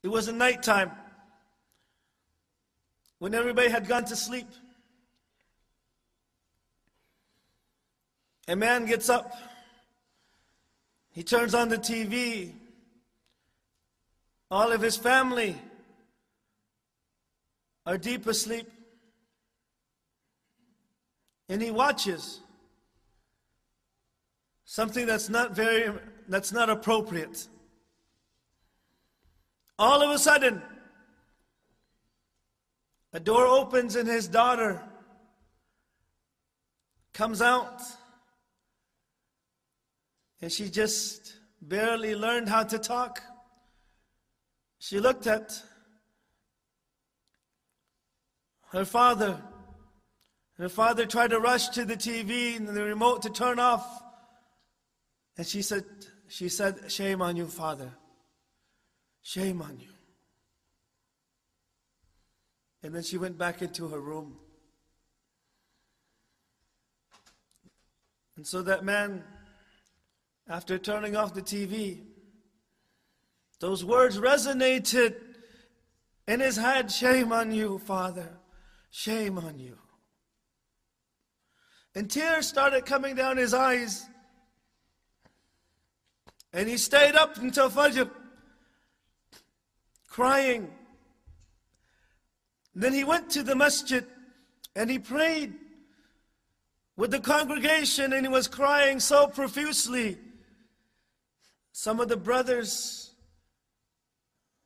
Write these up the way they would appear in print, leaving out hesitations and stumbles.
It was a nighttime when everybody had gone to sleep. A man gets up. He turns on the TV. All of his family are deep asleep. And he watches something that's not appropriate. All of a sudden, a door opens and his daughter comes out. And she just barely learned how to talk. She looked at her father. Her father tried to rush to the TV and the remote to turn off. And she said, "Shame on you, Father. Shame on you." And then she went back into her room. And so that man, after turning off the TV, those words resonated in his head. "Shame on you, Father. Shame on you." And tears started coming down his eyes. And he stayed up until Fajr, crying. Then he went to the masjid and he prayed with the congregation, and he was crying so profusely. Some of the brothers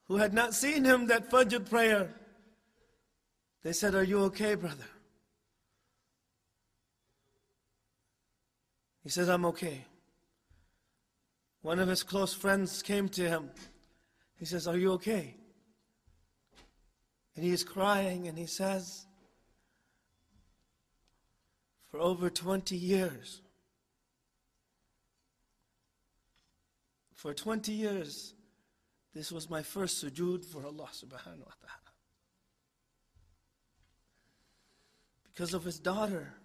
who had not seen him that Fajr prayer, they said, "Are you okay, brother?" He says, "I'm okay." One of his close friends came to him. He says, "Are you okay?" And he is crying and he says, "For over 20 years, for 20 years, this was my first sujood for Allah subhanahu wa ta'ala. Because of his daughter.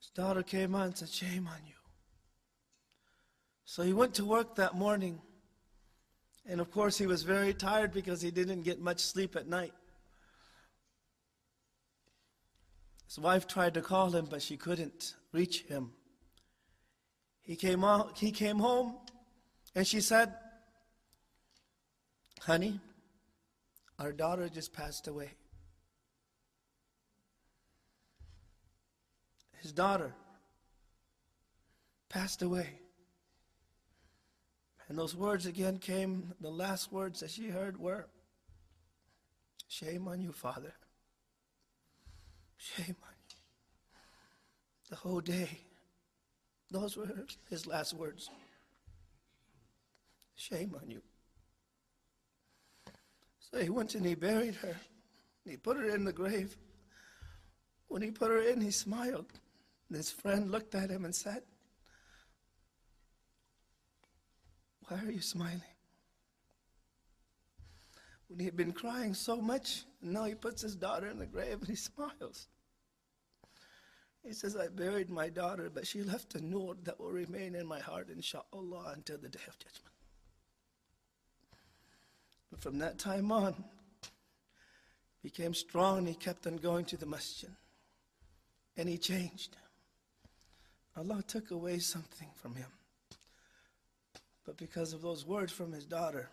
His daughter came on and said, 'Shame on you.' So he went to work that morning. And of course he was very tired because he didn't get much sleep at night. His wife tried to call him, but she couldn't reach him. He came home and she said, 'Honey, our daughter just passed away.' His daughter passed away. And those words again came, the last words that she heard were, 'Shame on you, Father. Shame on you.' The whole day, those were his last words. 'Shame on you.' So he went and he buried her. And he put her in the grave. When he put her in, he smiled. And his friend looked at him and said, 'Why are you smiling?' When he had been crying so much, and now he puts his daughter in the grave and he smiles. He says, 'I buried my daughter, but she left a nur that will remain in my heart, inshallah, until the day of judgment.' But from that time on, he became strong and he kept on going to the masjid. And he changed. Allah took away something from him. But because of those words from his daughter,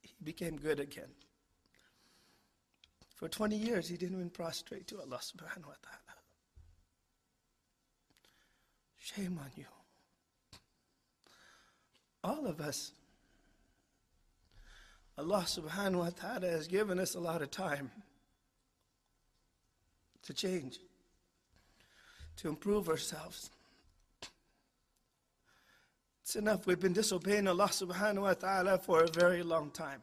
he became good again. For 20 years, he didn't even prostrate to Allah subhanahu wa ta'ala. Shame on you. All of us, Allah subhanahu wa ta'ala has given us a lot of time to change, to improve ourselves. It's enough we've been disobeying Allah subhanahu wa ta'ala for a very long time.